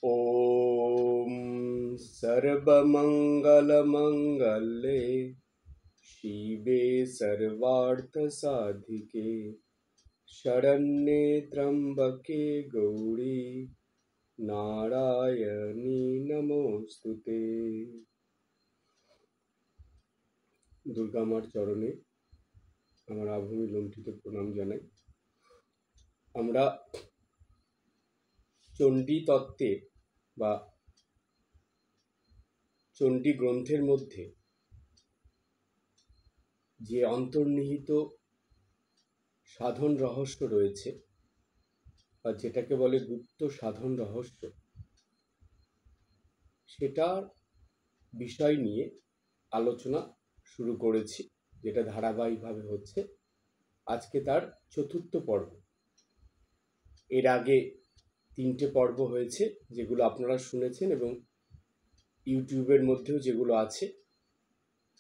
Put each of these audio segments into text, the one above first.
ॐ सर्वमङ्गलमङ्गले शिवे सर्वार्थसाधिके शरण्ये त्र्यम्बके गौरी नारायणी नमोस्तुते। দুর্গা মার চরণে আমার আভূমি লুণ্ঠিত প্রণাম জানাই। আমরা চণ্ডী তত্ত্বে বা চণ্ডী গ্রন্থের মধ্যে যে অন্তর্নিহিত সাধন রহস্য রয়েছে বা যেটাকে বলে গুপ্ত সাধন রহস্য, সেটার বিষয় নিয়ে আলোচনা শুরু করেছি, যেটা ধারাবাহিকভাবে হচ্ছে। আজকে তার চতুর্থ পর্ব। এর আগে 3টে পর্ব হয়েছে, যেগুলো আপনারা শুনেছেন, এবং ইউটিউবের মধ্যেও যেগুলো আছে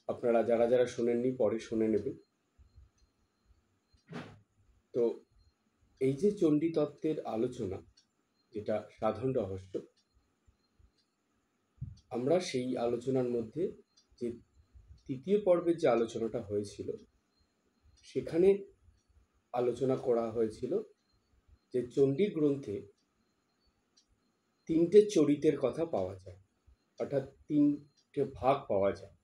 আপনারা যারা যারা শোনেননি পরে শুনে নেবেন। তো এই যে চণ্ডী তত্ত্বের আলোচনা, যেটা সাধন রহস্য, আমরা সেই আলোচনার মধ্যে যে তৃতীয় পর্বের যে আলোচনাটা হয়েছিল, সেখানে আলোচনা করা হয়েছিল যে চণ্ডী গ্রন্থে 3টে চরিতের কথা পাওয়া যায়, অর্থাৎ 3টে ভাগ পাওয়া যায়।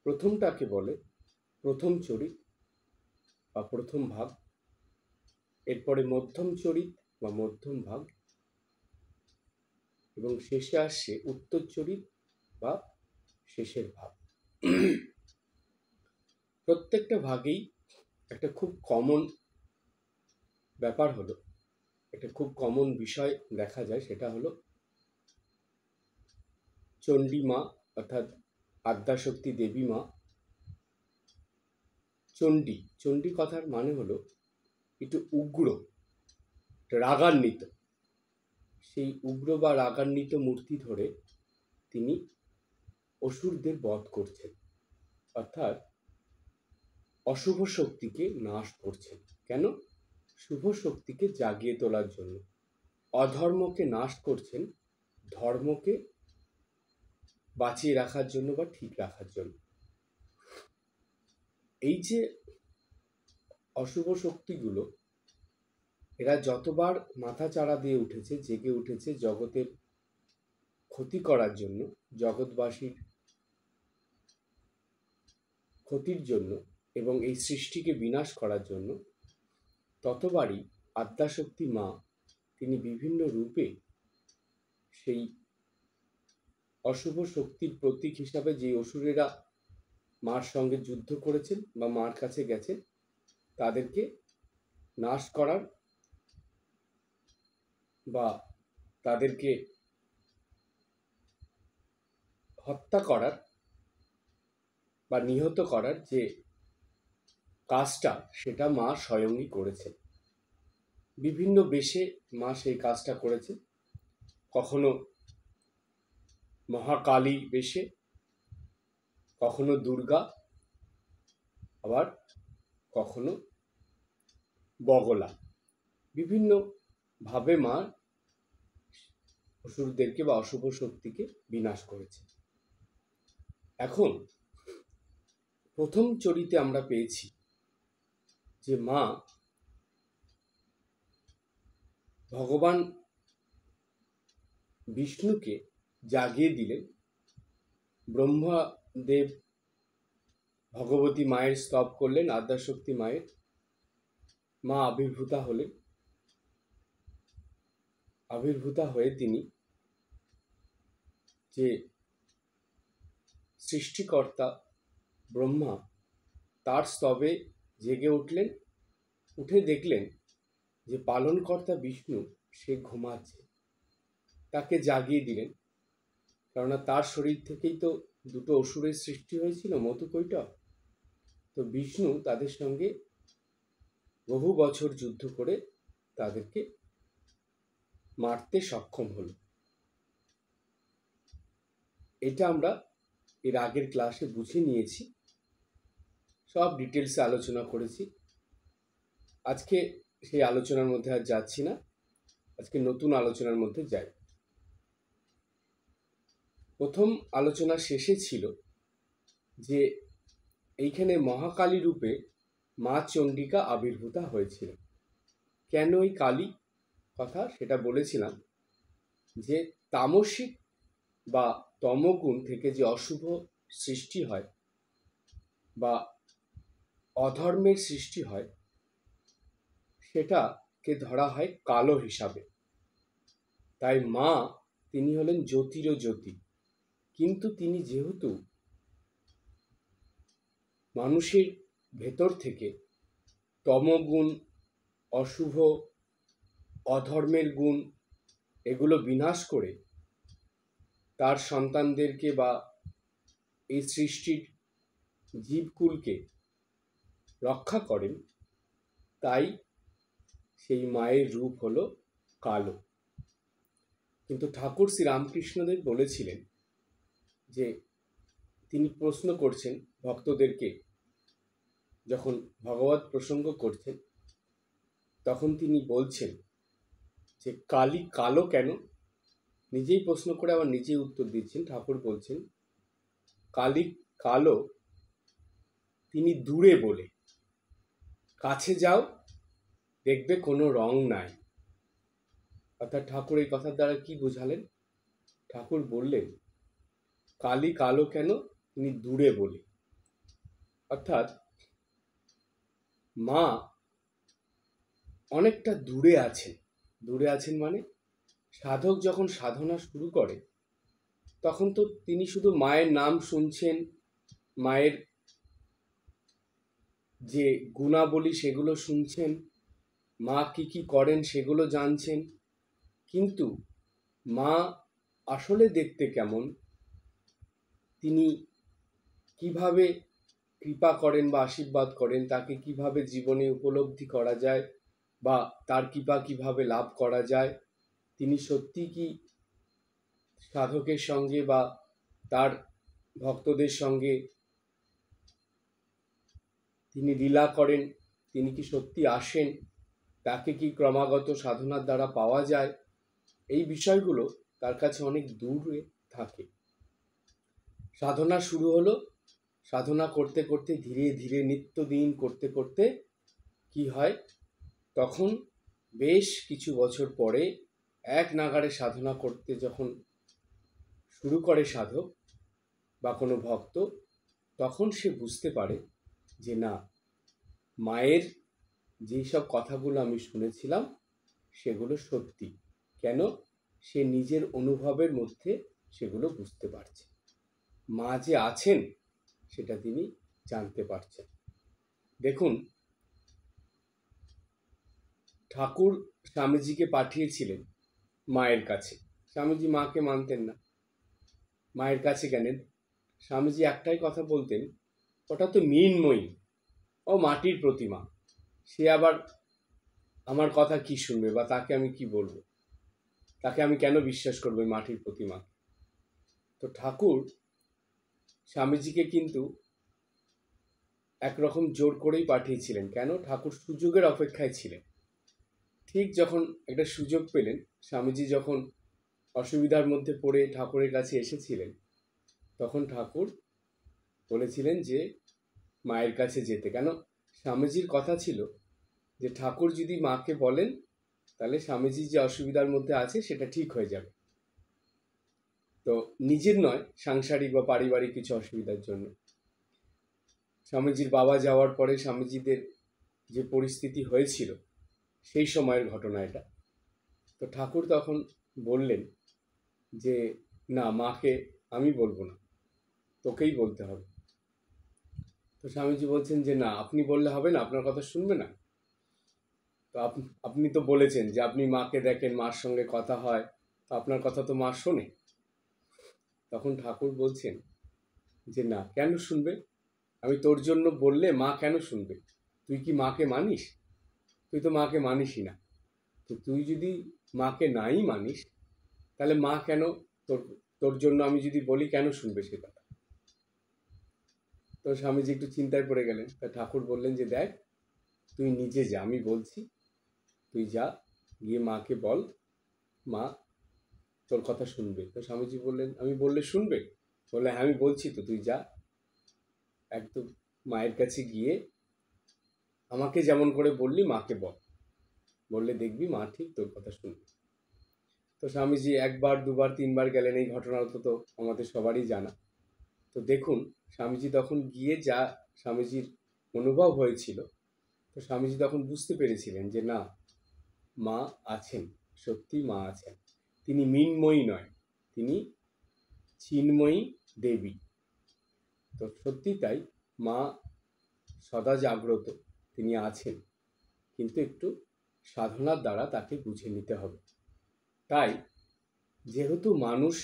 প্রথমটাকে বলে প্রথম চরিত বা প্রথম ভাগ, এরপরে মধ্যম চরিত বা মধ্যম ভাগ, এবং শেষে আসছে উত্তর চরিত বা শেষের ভাগ। প্রত্যেকটা ভাগেই একটা খুব কমন ব্যাপার হলো, একটা খুব কমন বিষয় দেখা যায়, সেটা হলো চণ্ডী মা অর্থাৎ আদ্যাশক্তি দেবী মা। চণ্ডী, চণ্ডী কথার মানে হলো একটু উগ্র, রাগান্বিত। সেই উগ্র বা রাগান্বিত মূর্তি ধরে তিনি অসুরদের বধ করছেন, অর্থাৎ অশুভ শক্তিকে নাশ করছেন। কেন? শুভ শক্তিকে জাগিয়ে তোলার জন্য। অধর্মকে নাশ করছেন ধর্মকে বাঁচিয়ে রাখার জন্য বা ঠিক রাখার জন্য। এই যে অশুভ শক্তিগুলো, এরা যতবার মাথা চাড়া দিয়ে উঠেছে, জেগে উঠেছে জগতের ক্ষতি করার জন্য, জগৎবাসীর ক্ষতির জন্য এবং এই সৃষ্টিকে বিনাশ করার জন্য, ততবারই আদ্যাশক্তি মা তিনি বিভিন্ন রূপে সেই অশুভ শক্তির প্রতীক হিসাবে যে অসুরেরা মার সঙ্গে যুদ্ধ করেছেন বা মার কাছে গেছেন, তাদেরকে নাশ করার বা তাদেরকে হত্যা করার বা নিহত করার যে কাজটা, সেটা মা স্বয়ংই করেছেন। বিভিন্ন বেশে মা সেই কাজটা করেছেন। কখনো মহাকালী বেশে, কখনো দুর্গা, আবার কখনো বগলা। বিভিন্ন ভাবে মা অসুরদেরকে বা অশুভ শক্তিকে বিনাশ করেছে। এখন প্রথম চরিতে আমরা পেয়েছি যে মা ভগবান বিষ্ণুকে জাগিয়ে দিলেন। ব্রহ্মাদেব ভগবতী মায়ের স্তব করলেন, আদ্যাশক্তি মায়ের। মা আবির্ভূতা হলেন। আবির্ভূতা হয়ে তিনি যে সৃষ্টিকর্তা ব্রহ্মা, তার স্তবে জেগে উঠলেন। উঠে দেখলেন যে পালনকর্তা বিষ্ণু সে ঘুমাচ্ছে। তাকে জাগিয়ে দিলেন, কেননা তার শরীর থেকেই তো দুটো অসুরের সৃষ্টি হয়েছিল, মধুকৈটব। তো বিষ্ণু তাদের সঙ্গে বহু বছর যুদ্ধ করে তাদেরকে মারতে সক্ষম হল। এটা আমরা এর আগের ক্লাসে বুঝে নিয়েছি, সব ডিটেলসে আলোচনা করেছি। আজকে সেই আলোচনার মধ্যে আর যাচ্ছি না, আজকে নতুন আলোচনার মধ্যে যাই। প্রথম আলোচনা শেষে ছিল যে এইখানে মহাকালী রূপে মা চণ্ডিকা আবির্ভূতা হয়েছিল। কেন এই কালী কথা সেটা বলেছিলাম যে তামসিক বা তমগুণ থেকে যে অশুভ সৃষ্টি হয় বা অধর্মের সৃষ্টি হয় সেটাকে ধরা হয় কালো হিসাবে। তাই মা তিনি হলেন জ্যোতিরও জ্যোতি, কিন্তু তিনি যেহেতু মানুষের ভেতর থেকে তমগুণ, অশুভ, অধর্মের গুণ এগুলো বিনাশ করে তার সন্তানদেরকে বা এই সৃষ্টির জীবকুলকে রক্ষা করেন, তাই সেই মায়ের রূপ হলো কালো। কিন্তু ঠাকুর শ্রী রামকৃষ্ণদেব বলেছিলেন যে তিনি প্রশ্ন করছেন ভক্তদেরকে, যখন ভগবত প্রসঙ্গ করছেন তখন তিনি বলছেন যে কালী কালো কেন, নিজেই প্রশ্ন করে আবার নিজেই উত্তর দিচ্ছেন। ঠাকুর বলছেন কালী কালো তিনি দূরে বলে, কাছে যাও দেখবে কোনো রং নাই। অর্থাৎ ঠাকুর এই কথার দ্বারা কি বোঝালেন? ঠাকুর বললেন কালী কালো কেন, তিনি দূরে বলে। অর্থাৎ মা অনেকটা দূরে আছেন। দূরে আছেন মানে সাধক যখন সাধনা শুরু করে তখন তো তিনি শুধু মায়ের নাম শুনছেন, মায়ের যে গুণাবলী সেগুলো শুনছেন, মা কি কি করেন সেগুলো জানছেন, কিন্তু মা আসলে দেখতে কেমন, তিনি কিভাবে কৃপা করেন বা আশীর্বাদ করেন, তাকে কিভাবে জীবনে উপলব্ধি করা যায় বা তার কৃপা কিভাবে লাভ করা যায়, তিনি সত্যি কি সাধকের সঙ্গে বা তার ভক্তদের সঙ্গে তিনি লীলা করেন, তিনি কি সত্যি আসেন, তাকে কি ক্রমাগত সাধনার দ্বারা পাওয়া যায়, এই বিষয়গুলো তার কাছে অনেক দূরে থাকে। সাধনা শুরু হলো, সাধনা করতে করতে ধীরে ধীরে নিত্যদিন করতে করতে কি হয়, তখন বেশ কিছু বছর পরে এক নাগাড়ে সাধনা করতে যখন শুরু করে সাধক বা কোনো ভক্ত, তখন সে বুঝতে পারে যে না, মায়ের যেই সব কথাগুলো আমি শুনেছিলাম সেগুলো সত্যি। কেন? সে নিজের অনুভবের মধ্যে সেগুলো বুঝতে পারছে, মা যে আছেন সেটা তিনি জানতে পারছেন। দেখুন, ঠাকুর স্বামীজিকে পাঠিয়েছিলেন মায়ের কাছে। স্বামীজি মাকে মানতেন না, মায়ের কাছে গেলেন। স্বামীজি একটাই কথা বলতেন, ওটা তো মৃন্ময়ী, ও মাটির প্রতিমা, সে আবার আমার কথা কি শুনবে বা তাকে আমি কি বলবো, তাকে আমি কেন বিশ্বাস করবো মাটির প্রতিমা। তো ঠাকুর স্বামীজিকে কিন্তু একরকম জোর করেই পাঠিয়েছিলেন। কেন? ঠাকুর সুযোগের অপেক্ষায় ছিলেন। ঠিক যখন একটা সুযোগ পেলেন, স্বামীজি যখন অসুবিধার মধ্যে পড়ে ঠাকুরের কাছে এসেছিলেন, তখন ঠাকুর বলেছিলেন যে মায়ের কাছে যেতে। কেন? স্বামীজির কথা ছিল যে ঠাকুর যদি মাকে বলেন তাহলে স্বামীজি যে অসুবিধার মধ্যে আছে সেটা ঠিক হয়ে যাবে। তো নিজের নয়, সাংসারিক বা পারিবারিক কিছু অসুবিধার জন্য। স্বামীজির বাবা যাওয়ার পরে স্বামীজিদের যে পরিস্থিতি হয়েছিল সেই সময়ের ঘটনা এটা। তো ঠাকুর তখন বললেন যে না, মাকে আমি বলবো না, তোকেই বলতে হবে। তো স্বামীজি বলছেন যে না, আপনি বললে হবে না, আপনার কথা শুনবে না। তো আপনি তো বলেছেন যে আপনি মাকে দেখেন, মার সঙ্গে কথা হয়, তো আপনার কথা তো মা শোনে। তখন ঠাকুর বলছেন যে না, কেন শুনবে? আমি তোর জন্য বললে মা কেন শুনবে? তুই কি মাকে মানিস? তুই তো মাকে মানিসই না। তো তুই যদি মাকে নাই মানিস তাহলে মা কেন তোর তোর জন্য আমি যদি বলি কেন শুনবে সে কথা? তো স্বামীজি একটু চিন্তায় পড়ে গেলেন। তা ঠাকুর বললেন যে দেখ, তুই নিজে যা, আমি বলছি, তুই যা, গিয়ে মাকে বল, মা তোর কথা শুনবে। তো স্বামীজি বললেন, আমি বললে শুনবে? বললে, হ্যাঁ আমি বলছি তো, তুই যা একদম মায়ের কাছে গিয়ে আমাকে যেমন করে বললি মাকে বল, বললে দেখবি মা ঠিক তোর কথা শুনবে। তো স্বামীজি একবার দুবার তিনবার গেলেন, এই ঘটনা তো আমাদের সবারই জানা। তো দেখুন স্বামীজি তখন গিয়ে যা স্বামীজির অনুভব হয়েছিল, তো স্বামীজি তখন বুঝতে পেরেছিলেন যে না, মা আছেন, সত্যি মা আছেন। তিনি মৃন্ময়ী নয়, তিনি চিন্ময়ী দেবী। তো সত্যি তাই, মা সদা জাগ্রত, তিনি আছেন, কিন্তু একটু সাধনার দ্বারা তাকে বুঝে নিতে হবে। তাই যেহেতু মানুষ,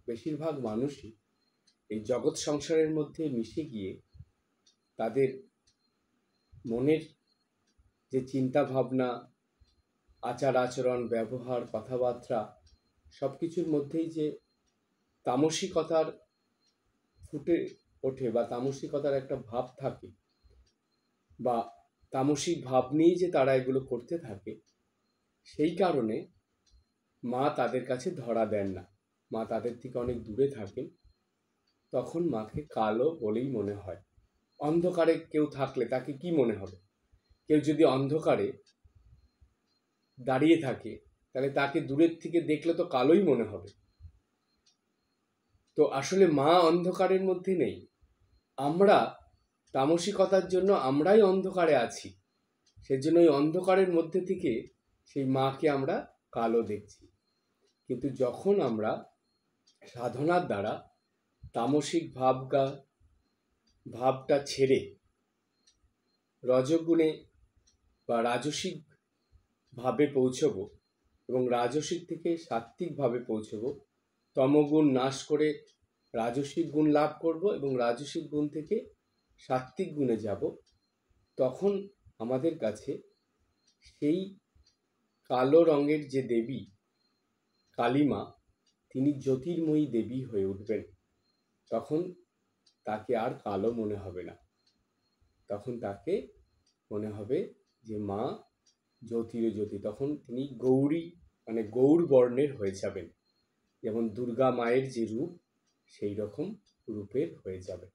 বেশিরভাগ মানুষই এই জগৎ সংসারের মধ্যে মিশে গিয়ে তাদের মনের যে চিন্তা ভাবনা, আচার আচরণ, ব্যবহার, কথাবার্তা সব কিছুর মধ্যেই যে তামসিকতার ফুটে ওঠে বা তামসিকতার একটা ভাব থাকে, বা তামসিক ভাব নিয়েই যে তারা এগুলো করতে থাকে, সেই কারণে মা তাদের কাছে ধরা দেন না, মা তাদের থেকে অনেক দূরে থাকেন। তখন মাকে কালো বলেই মনে হয়। অন্ধকারে কেউ থাকলে তাকে কি মনে হবে? কেউ যদি অন্ধকারে দাঁড়িয়ে থাকে তাহলে তাকে দূরের থেকে দেখলে তো কালোই মনে হবে। তো আসলে মা অন্ধকারের মধ্যে নেই, আমরা তামসিকতার জন্য আমরাই অন্ধকারে আছি। সেজন্য ওই অন্ধকারের মধ্যে থেকে সেই মাকে আমরা কালো দেখছি। কিন্তু যখন আমরা সাধনার দ্বারা তামসিক ভাবটা ছেড়ে রজগুণে বা রাজসিক ভাবে পৌঁছবো, এবং রাজসিক থেকে সাত্ত্বিক ভাবে পৌঁছবো, তমগুণ নাশ করে রাজসিক গুণ লাভ করব এবং রাজসিক গুণ থেকে সাত্ত্বিক গুণে যাব, তখন আমাদের কাছে সেই কালো রঙের যে দেবী কালীমা, তিনি জ্যোতির্ময়ী দেবী হয়ে উঠবেন। তখন তাকে আর কালো মনে হবে না, তখন তাকে মনে হবে যে মা জ্যোতি। তখন তিনি গৌরী মানে গৌর বর্ণের হয়ে যাবেন, যেমন দুর্গা মায়ের যে রূপ সেই রকম রূপের হয়ে যাবে।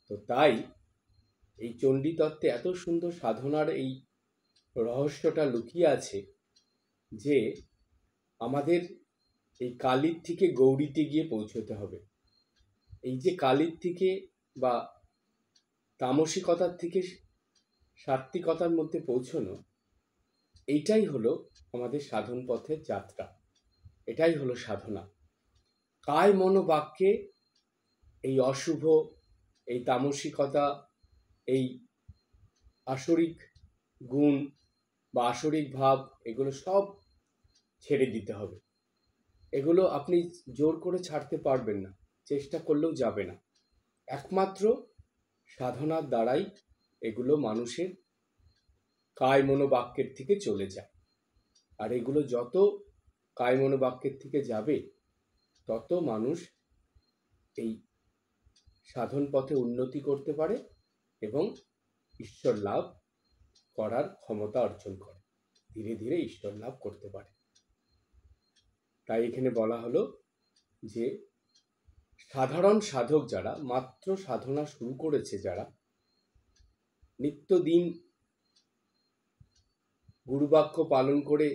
তো তাই এই চণ্ডী তত্ত্বে এত সুন্দর সাধনার এই রহস্যটা লুকিয়ে আছে যে আমাদের এই কালীর থেকে গৌরীতে গিয়ে পৌঁছতে হবে। এই যে কালীর থেকে বা তামসিকতার থেকে সাত্ত্বিকতার মধ্যে পৌঁছানো, এইটাই হলো আমাদের সাধন পথের যাত্রা, এটাই হলো সাধনা। কায় মন বাক্যে এই অশুভ, এই তামসিকতা, এই আসরিক গুণ বা আসরিক ভাব, এগুলো সব ছেড়ে দিতে হবে। এগুলো আপনি জোর করে ছাড়তে পারবেন না, চেষ্টা করলেও যাবে না। একমাত্র সাধনার দ্বারাই এগুলো মানুষের কায় মনোবাক্যের থেকে চলে যায়। আর এগুলো যত কায় মনোবাক্যের থেকে যাবে, তত মানুষ এই সাধন পথে উন্নতি করতে পারে এবং ঈশ্বর লাভ করার ক্ষমতা অর্জন করে, ধীরে ধীরে ঈশ্বর লাভ করতে পারে। তাই এখানে বলা হলো যে সাধারণ সাধক যারা, মাত্র সাধনা শুরু করেছে যারা, নিত্যদিন গুরুবাক্য পালন করে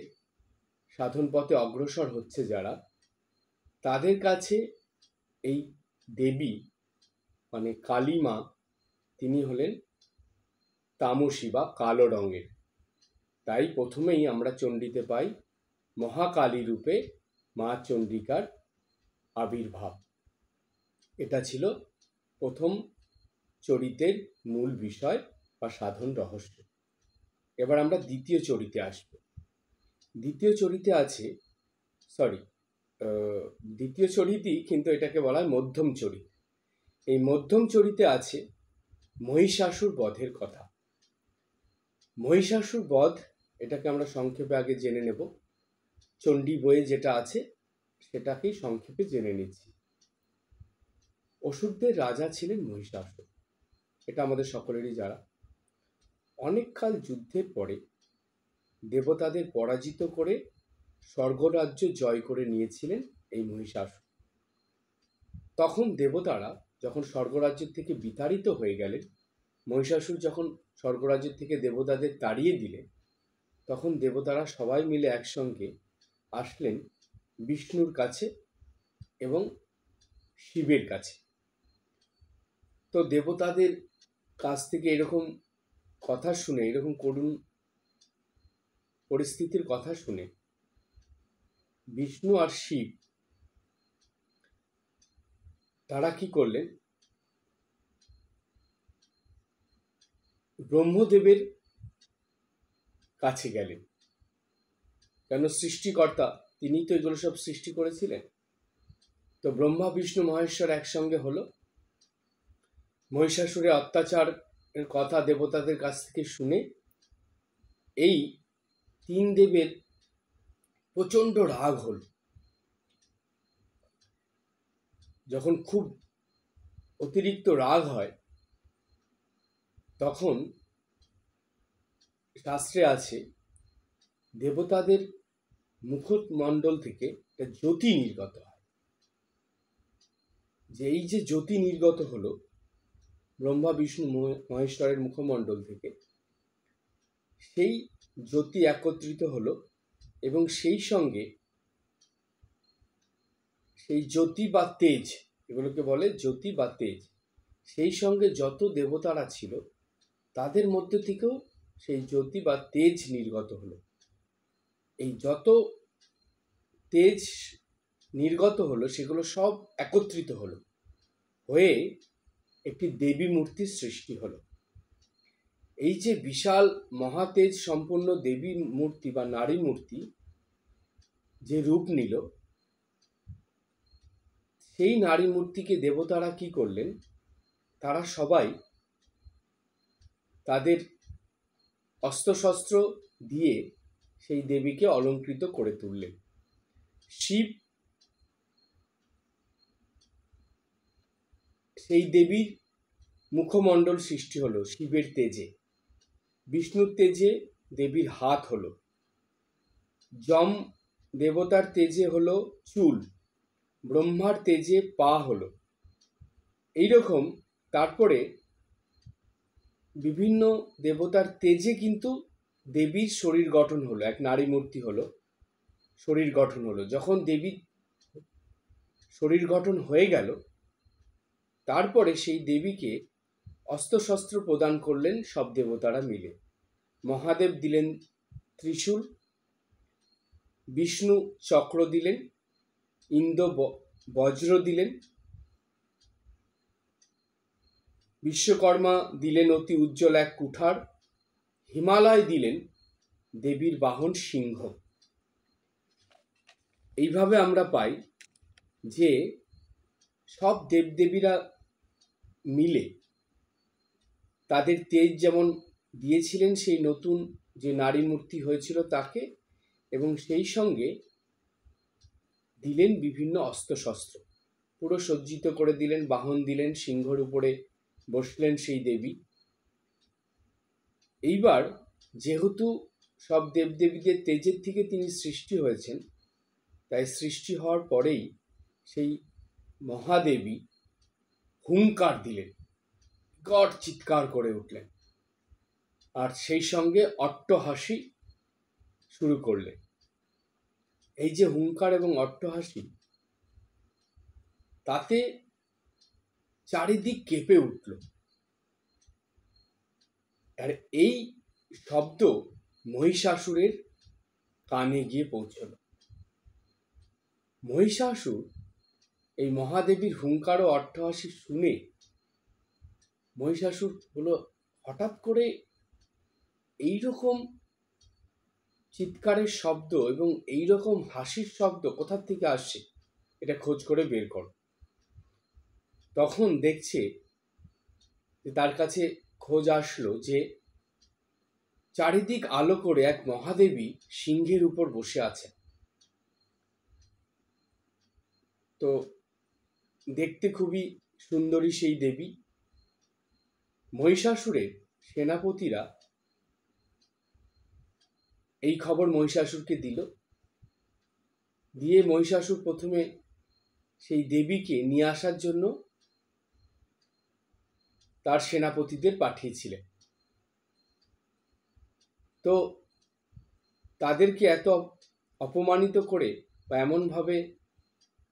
সাধন পথে অগ্রসর হচ্ছে যারা, তাদের কাছে এই দেবী মানে কালীমা, তিনি হলেন তামসী বা কালো রঙের। তাই প্রথমেই আমরা চণ্ডীতে পাই মহাকালী রূপে মা চণ্ডিকার আবির্ভাব। এটা ছিল প্রথম চরিতের মূল বিষয় বা সাধন রহস্য। এবার আমরা দ্বিতীয় চরিতে আসব। দ্বিতীয় চরিতে আছে দ্বিতীয় চরিতই, কিন্তু এটাকে বলা হয় মধ্যম চরিত। এই মধ্যম চরিতে আছে মহিষাসুর বধের কথা। মহিষাসুর বধ, এটাকে আমরা সংক্ষেপে আগে জেনে নেব। চণ্ডী বইয়ে যেটা আছে সেটাকেই সংক্ষেপে জেনে নিচ্ছি। অসুরদের রাজা ছিলেন মহিষাসুর, এটা আমাদের সকলেরই জানা। অনেককাল যুদ্ধের পরে দেবতাদের পরাজিত করে স্বর্গরাজ্য জয় করে নিয়েছিলেন এই মহিষাসুর। তখন দেবতারা যখন স্বর্গরাজ্যের থেকে বিতাড়িত হয়ে গেলেন, মহিষাসুর যখন স্বর্গরাজ্যের থেকে দেবতাদের তাড়িয়ে দিলেন, তখন দেবতারা সবাই মিলে একসঙ্গে আসলেন বিষ্ণুর কাছে এবং শিবের কাছে। তো দেবতাদের কাছ থেকে এরকম কথা শুনে, এরকম করুণ পরিস্থিতির কথা শুনে বিষ্ণু আর শিব তারা কি করলেন, ব্রহ্মদেবের কাছে গেলেন। কেন, সৃষ্টিকর্তা তিনি তো এগুলো সব সৃষ্টি করেছিলেন। তো ব্রহ্মা বিষ্ণু মহেশ্বর একসঙ্গে হলো। মহিষাসুরের অত্যাচারের কথা দেবতাদের কাছ থেকে শুনে এই তিন দেবের প্রচণ্ড রাগ হল। যখন খুব অতিরিক্ত রাগ হয়, তখন শাস্ত্রে আছে দেবতাদের মুখমণ্ডল থেকে একটা জ্যোতি নির্গত হয়। যে এই যে জ্যোতি নির্গত হলো ব্রহ্মা বিষ্ণু মহেশ্বরের মুখমণ্ডল থেকে, সেই জ্যোতি একত্রিত হলো এবং সেই সঙ্গে সেই জ্যোতি বা তেজ, এগুলোকে বলে জ্যোতি বা তেজ, সেই সঙ্গে যত দেবতারা ছিল তাদের মধ্যে থেকেও সেই জ্যোতি বা তেজ নির্গত হলো। এই যত তেজ নির্গত হলো সেগুলো সব একত্রিত হলো, হয়ে একটি দেবী মূর্তির সৃষ্টি হলো। এই যে বিশাল মহাতেজ সম্পন্ন দেবী মূর্তি বা নারী মূর্তি যে রূপ নিল, সেই নারী মূর্তিকে দেবতারা কি করলেন, তারা সবাই তাদের অস্ত্রশস্ত্র দিয়ে সেই দেবীকে অলঙ্কৃত করে তুললেন। শিব সেই দেবীর মুখমণ্ডল সৃষ্টি হলো শিবের তেজে, বিষ্ণুর তেজে দেবীর হাত হলো, যম দেবতার তেজে হলো চুল, ব্রহ্মার তেজে পা হলো। এইরকম তারপরে বিভিন্ন দেবতার তেজে কিন্তু দেবীর শরীর গঠন হলো, এক নারী মূর্তি হলো, শরীর গঠন হলো। যখন দেবীর শরীর গঠন হয়ে গেল, তারপরে সেই দেবীকে অস্ত্রশস্ত্র প্রদান করলেন সব দেবতারা মিলে। মহাদেব দিলেন ত্রিশূল, বিষ্ণু চক্র দিলেন, ইন্দ্র বজ্র দিলেন, বিশ্বকর্মা দিলেন অতি উজ্জ্বল এক কুঠার, হিমালয় দিলেন দেবীর বাহন সিংহ। এইভাবে আমরা পাই যে সব দেবদেবীরা মিলে তাদের তেজ যেমন দিয়েছিলেন সেই নতুন যে নারী মূর্তি হয়েছিল তাকে, এবং সেই সঙ্গে দিলেন বিভিন্ন অস্ত্রশস্ত্র, পুরো সজ্জিত করে দিলেন, বাহন দিলেন, সিংহর উপরে বসলেন সেই দেবী। এইবার যেহেতু সব দেবদেবীদের তেজের থেকে তিনি সৃষ্টি হয়েছেন, তাই সৃষ্টি হওয়ার পরেই সেই মহাদেবী হুঙ্কার দিলেন, গড় চিৎকার করে উঠলেন, আর সেই সঙ্গে অট্টহাসি শুরু করলেন। এই যে হুঙ্কার এবং অট্টহাসি, তাতে চারিদিক কেঁপে উঠল। আর এই শব্দ মহিষাসুরের কানে গিয়ে পৌঁছল। মহিষাসুর এই মহাদেবীর হুঙ্কার ও অট্টহাসি শুনে, মহিষাসুর হলো হঠাৎ করে এইরকম চিৎকারের শব্দ এবং এইরকম হাসির শব্দ কোথা থেকে আসছে, এটা খোঁজ করে বের কর। তখন দেখছে যে তার কাছে খোঁজ আসলো যে চারিদিক আলো করে এক মহাদেবী সিংহের উপর বসে আছে। তো দেখতে খুবই সুন্দরী সেই দেবী। মহিষাসুরের সেনাপতিরা এই খবর মহিষাসুরকে দিল দিয়ে মহিষাসুর প্রথমে সেই দেবীকে নিয়ে আসার জন্য তার সেনাপতিদের পাঠিয়েছিলেন। তো তাদেরকে এত অপমানিত করে বা এমনভাবে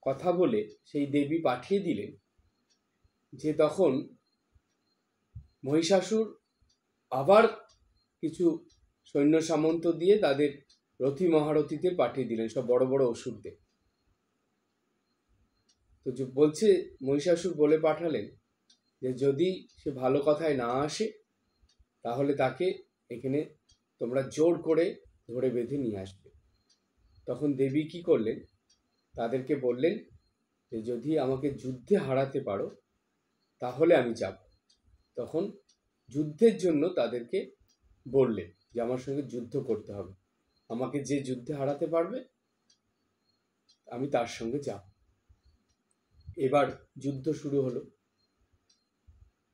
কথা বলে সেই দেবী পাঠিয়ে দিলেন যে তখন মহিষাসুর আবার কিছু সৈন্য সামন্ত দিয়ে তাদের রথী মহারথীদের পাঠিয়ে দিলেন, সব বড় বড় অসুরদের। তো বলছে মহিষাসুর বলে পাঠালেন যে যদি সে ভালো কথায় না আসে তাহলে তাকে এখানে তোমরা জোর করে ধরে বেঁধে নিয়ে আসবে। তখন দেবী কি করলেন, তাদেরকে বললেন যে যদি আমাকে যুদ্ধে হারাতে পারো তাহলে আমি যাব। তখন যুদ্ধের জন্য তাদেরকে বললেন যে আমার সঙ্গে যুদ্ধ করতে হবে, আমাকে যে যুদ্ধে হারাতে পারবে আমি তার সঙ্গে যাব। এবার যুদ্ধ শুরু হলো।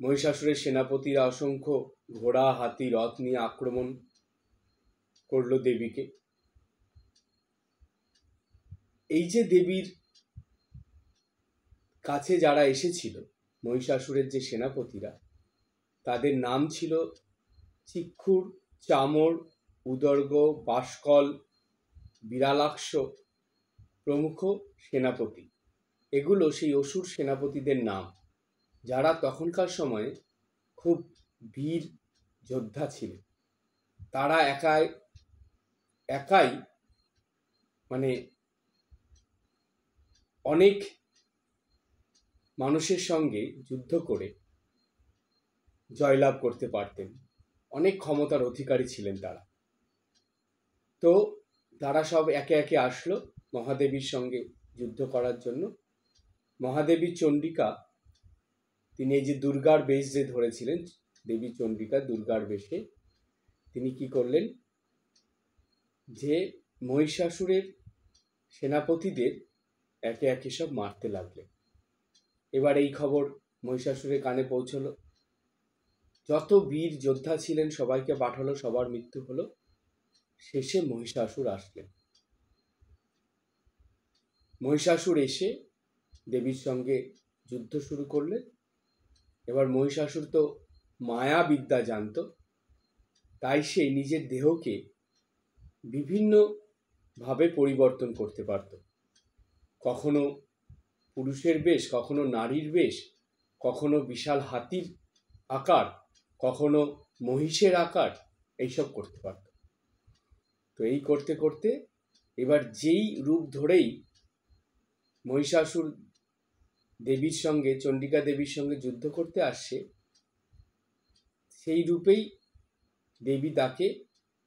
মহিষাসুরের সেনাপতিরা অসংখ্য ঘোড়া, হাতি, রথ নিয়ে আক্রমণ করলো দেবীকে। এই যে দেবীর কাছে যারা এসেছিল, মহিষাসুরের যে সেনাপতিরা, তাদের নাম ছিল চিক্ষুর, চামর, উদর্গ, বাষ্কল, বিরালাক্ষ প্রমুখ সেনাপতি। এগুলো সেই অসুর সেনাপতিদের নাম, যারা তখনকার সময়ে খুব বীর যোদ্ধা ছিলেন। তারা একাই মানে অনেক মানুষের সঙ্গে যুদ্ধ করে জয়লাভ করতে পারতেন, অনেক ক্ষমতার অধিকারী ছিলেন তারা। তো তারা সব একে একে আসলো মহাদেবীর সঙ্গে যুদ্ধ করার জন্য। মহাদেবী চণ্ডিকা, তিনি এই যে দুর্গার বেশ যে ধরেছিলেন, দেবী চণ্ডিকা দুর্গার বেশে, তিনি কি করলেন যে মহিষাসুরের সেনাপতিদের একে একে সব মারতে লাগলেন। এবার এই খবর মহিষাসুরের কানে পৌঁছলো। যত বীর যোদ্ধা ছিলেন সবাইকে পাঠালো, সবার মৃত্যু হলো। শেষে মহিষাসুর আসলেন। মহিষাসুর এসে দেবীর সঙ্গে যুদ্ধ শুরু করলেন। এবার মহিষাসুর তো মায়া বিদ্যা জানত, তাই সে নিজের দেহকে বিভিন্ন ভাবে পরিবর্তন করতে পারত। কখনো পুরুষের বেশ, কখনো নারীর বেশ, কখনো বিশাল হাতির আকার, কখনো মহিষের আকার, এইসব করতে পারত। তো এই করতে করতে এবার যেই রূপ ধরেই মহিষাসুর দেবীর সঙ্গে, চণ্ডিকা দেবীর সঙ্গে যুদ্ধ করতে আসছে, সেই রূপেই দেবী তাকে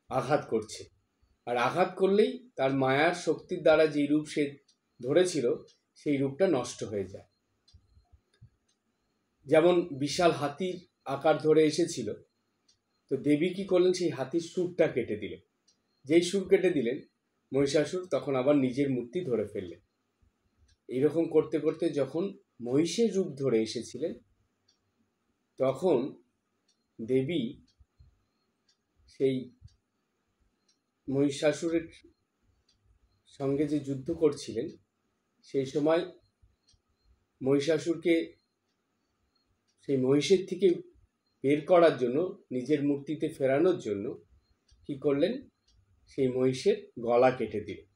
আঘাত করছে। আর আঘাত করলেই তার মায়ার শক্তির দ্বারা যেই রূপ সে ধরেছিল সেই রূপটা নষ্ট হয়ে যায়। যেমন বিশাল হাতির আকার ধরে এসেছিল, তো দেবী কি করলেন, সেই হাতির সুরটা কেটে দিলেন। যেই সুর কেটে দিলেন, মহিষাসুর তখন আবার নিজের মূর্তি ধরে ফেললেন। এইরকম করতে করতে যখন মহিষের রূপ ধরে এসেছিলেন, তখন দেবী সেই মহিষাসুরের সঙ্গে যে যুদ্ধ করছিলেন, সেই সময় মহিষাসুরকে সেই মহিষের থেকে বের করার জন্য, নিজের মূর্তিতে ফেরানোর জন্য কি করলেন, সেই মহিষের গলা কেটে দিলেন।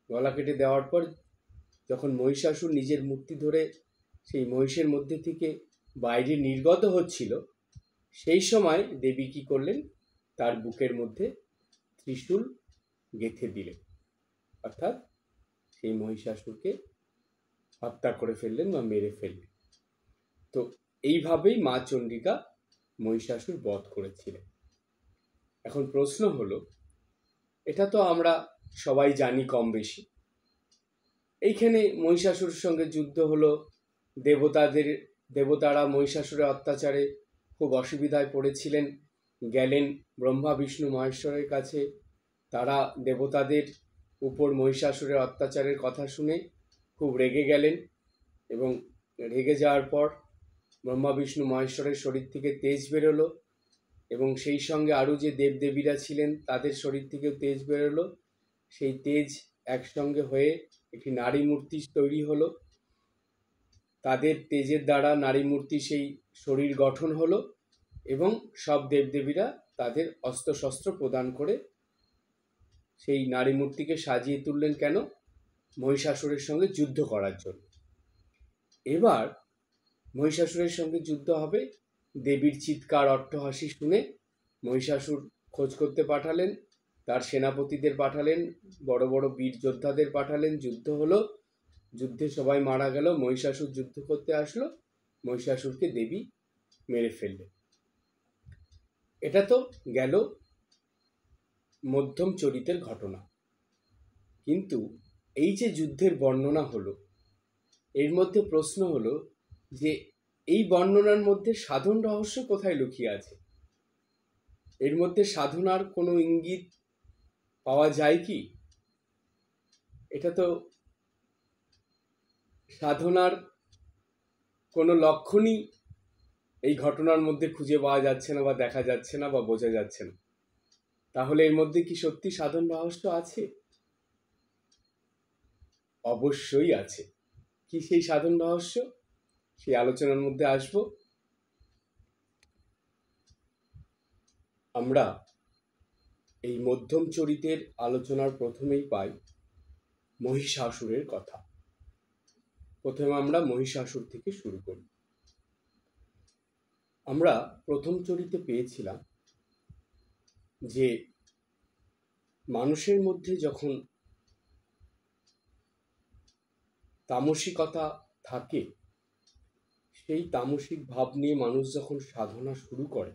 গলা কেটে দেওয়ার পর যখন মহিষাসুর নিজের মূর্তি ধরে সেই মহিষের মধ্যে থেকে বাইরে নির্গত হচ্ছিল, সেই সময় দেবী কি করলেন, তার বুকের মধ্যে ত্রিশূল গেঁথে দিলেন, অর্থাৎ সেই মহিষাসুরকে হত্যা করে ফেললেন বা মেরে ফেললেন। তো এইভাবেই মা চণ্ডিকা মহিষাসুর বধ করেছিলেন। এখন প্রশ্ন হলো, এটা তো আমরা সবাই জানি কম বেশি। এইখানে মহিষাসুরের সঙ্গে যুদ্ধ হলো, দেবতারা মহিষাসুরের অত্যাচারে খুব অসুবিধায় পড়েছিলেন, গেলেন ব্রহ্মা বিষ্ণু মহেশ্বরের কাছে। তারা দেবতাদের উপর মহিষাসুরের অত্যাচারের কথা শুনে খুব রেগে গেলেন, এবং রেগে যাওয়ার পর ব্রহ্মা বিষ্ণু মহেশ্বরের শরীর থেকে তেজ বেরোলো, এবং সেই সঙ্গে আরও যে দেবদেবীরা ছিলেন তাদের শরীর থেকেও তেজ বেরোলো। সেই তেজ একসঙ্গে হয়ে একটি নারী মূর্তি তৈরি হলো। তাদের তেজের দ্বারা নারী মূর্তি সেই শরীর গঠন হলো এবং সব দেবদেবীরা তাদের অস্ত্রশস্ত্র প্রদান করে সেই নারী মূর্তিকে সাজিয়ে তুললেন। কেন? মহিষাসুরের সঙ্গে যুদ্ধ করার জন্য। এবার মহিষাসুরের সঙ্গে যুদ্ধ হবে। দেবীর চিৎকার অট্টহাসি শুনে মহিষাসুর খোঁজ করতে পাঠালেন, তার সেনাপতিদের পাঠালেন, বড় বড় বীর যোদ্ধাদের পাঠালেন। যুদ্ধ হলো, যুদ্ধে সবাই মারা গেল। মহিষাসুর যুদ্ধ করতে আসলো, মহিষাসুরকে দেবী মেরে ফেললেন। এটা তো গেল মধ্যম চরিতের ঘটনা। কিন্তু এই যে যুদ্ধের বর্ণনা হলো, এর মধ্যে প্রশ্ন হলো যে এই বর্ণনার মধ্যে সাধন রহস্য কোথায় লুকিয়ে আছে? এর মধ্যে সাধনার কোনো ইঙ্গিত পাওয়া যায় কি? এটা তো সাধনার কোনো লক্ষণই এই ঘটনার মধ্যে খুঁজে পাওয়া যাচ্ছে না, বা দেখা যাচ্ছে না, বা বোঝা যাচ্ছে না। তাহলে এর মধ্যে কি সত্যি সাধন রহস্য আছে? অবশ্যই আছে। কি সেই সাধন রহস্য? সেই আলোচনার মধ্যে আসব। আমরা এই মধ্যম চরিতের আলোচনার প্রথমেই পাই মহিষাসুরের কথা। প্রথমে আমরা মহিষাসুর থেকে শুরু করি। আমরা প্রথম চরিতে পেয়েছিলাম যে মানুষের মধ্যে যখন তামসিকতা থাকে, সেই তামসিক ভাব নিয়ে মানুষ যখন সাধনা শুরু করে,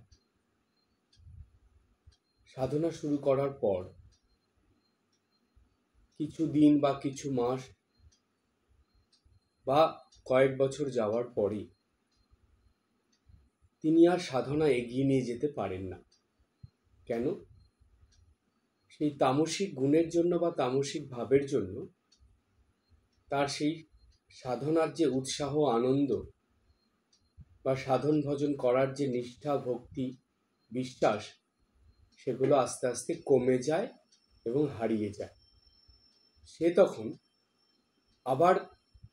সাধনা শুরু করার পর কিছু দিন বা কিছু মাস বা কয়েক বছর যাওয়ার পরই তিনি আর সাধনা এগিয়ে নিয়ে যেতে পারেন না। কেন? সেই তামসিক গুণের জন্য বা তামসিক ভাবের জন্য তার সেই সাধনার যে উৎসাহ, আনন্দ বা সাধন ভজন করার যে নিষ্ঠা, ভক্তি, বিশ্বাস, সেগুলো আস্তে আস্তে কমে যায় এবং হারিয়ে যায়। সে তখন আবার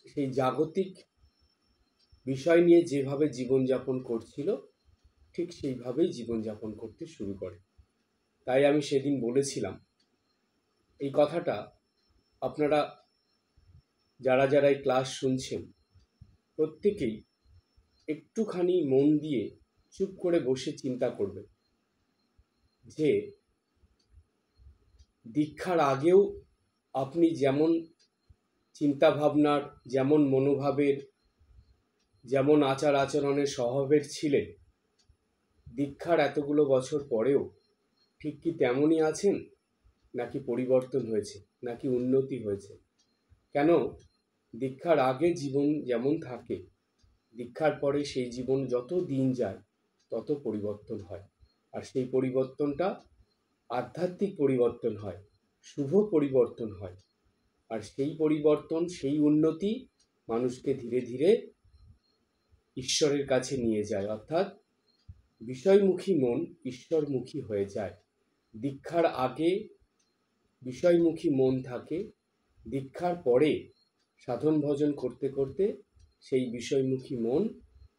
সেই জাগতিক বিষয় নিয়ে যেভাবে জীবনযাপন করছিল, ঠিক সেইভাবেই জীবনযাপন করতে শুরু করে। তাই আমি সেদিন বলেছিলাম, এই কথাটা আপনারা যারা যারা এই ক্লাস শুনছেন প্রত্যেকেই একটুখানি মন দিয়ে চুপ করে বসে চিন্তা করবেন যে দীক্ষার আগেও আপনি যেমন চিন্তাভাবনার, যেমন মনোভাবের, যেমন আচার আচরণের স্বভাবের ছিলেন, দীক্ষার এতগুলো বছর পরেও ঠিক কি তেমনই আছেন, নাকি পরিবর্তন হয়েছে, নাকি উন্নতি হয়েছে? কেন? দীক্ষার আগে জীবন যেমন থাকে, দীক্ষার পরে সেই জীবন যত দিন যায় তত পরিবর্তন হয়। আর সেই পরিবর্তনটা আধ্যাত্মিক পরিবর্তন হয়, শুভ পরিবর্তন হয়। আর সেই পরিবর্তন, সেই উন্নতি মানুষকে ধীরে ধীরে ঈশ্বরের কাছে নিয়ে যায়। অর্থাৎ বিষয়মুখী মন ঈশ্বরমুখী হয়ে যায়। দীক্ষার আগে বিষয়মুখী মন থাকে, দীক্ষার পরে সাধন ভজন করতে করতে সেই বিষয়মুখী মন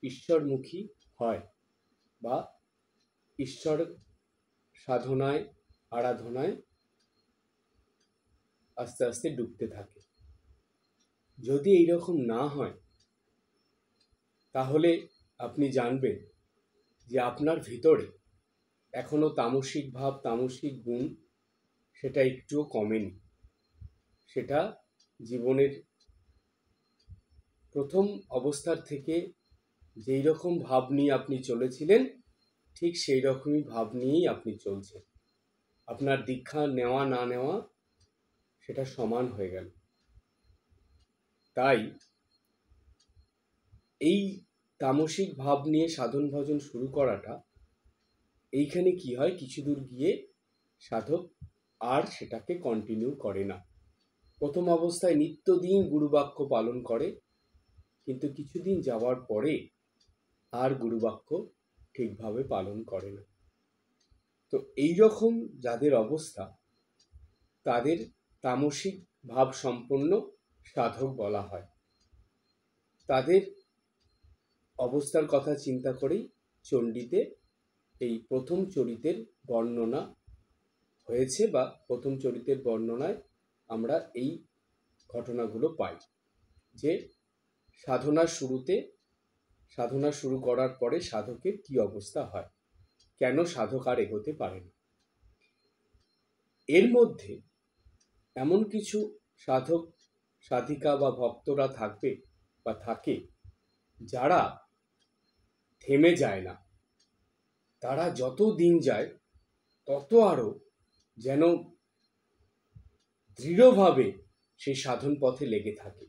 ঈশ্বরমুখী হয়, বা ঈশ্বর সাধনায়, আরাধনায় আস্তে আস্তে ডুবতে থাকে। যদি এইরকম না হয়, তাহলে আপনি জানবেন যে আপনার ভিতরে এখনো তামসিক ভাব, তামসিক গুণ সেটা একটুও কমেনি। সেটা জীবনের প্রথম অবস্থার থেকে যেই রকম ভাব নিয়ে আপনি চলেছিলেন, ঠিক সেই রকমই ভাব নিয়েই আপনি চলছেন। আপনার দীক্ষা নেওয়া না নেওয়া সেটা সমান হয়ে গেল। তাই এই তামসিক ভাব নিয়ে সাধন ভজন শুরু করাটা, এইখানে কি হয়, কিছু দূর গিয়ে সাধক আর সেটাকে কন্টিনিউ করে না। প্রথম অবস্থায় নিত্যদিন গুরুবাক্য পালন করে, কিন্তু কিছুদিন যাওয়ার পরে আর গুরুবাক্য ঠিকভাবে পালন করে না। তো এই রকম যাদের অবস্থা, তাদের তামসিক ভাব সম্পন্ন সাধক বলা হয়। তাদের অবস্থার কথা চিন্তা করেই চণ্ডীতে এই প্রথম চরিতের বর্ণনা হয়েছে, বা প্রথম চরিতের বর্ণনায় আমরা এই ঘটনাগুলো পাই যে সাধনা শুরু করার পরে সাধকের কি অবস্থা হয়, কেন সাধক আর এগোতে পারেন। এর মধ্যে এমন কিছু সাধক সাধিকা বা ভক্তরা থাকবে বা থাকে যারা থেমে যায় না। তারা যত দিন যায় তত আরো যেন দৃঢ়ভাবে সেই সাধন পথে লেগে থাকে।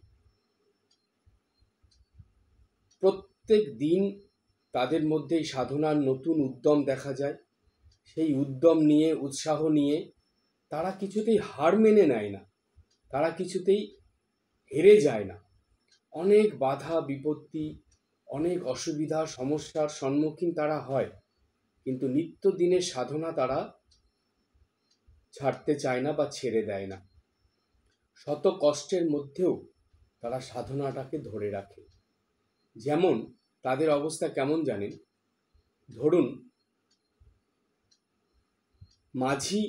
প্রত্যেক দিন তাদের মধ্যে সাধনার নতুন উদ্যম দেখা যায়। সেই উদ্যম নিয়ে, উৎসাহ নিয়ে তারা কিছুতেই হার মেনে নেয় না, তারা কিছুতেই হেরে যায় না। অনেক বাধা বিপত্তি, অনেক অসুবিধা সমস্যার সম্মুখীন তারা হয়, কিন্তু নিত্যদিনের সাধনা তারা ছাড়তে চায় না বা ছেড়ে দেয় না। শত কষ্টের মধ্যেও তারা সাধনাটাকে ধরে রাখে। যেমন তাদের অবস্থা কেমন জানেন? ধরুন মাঝি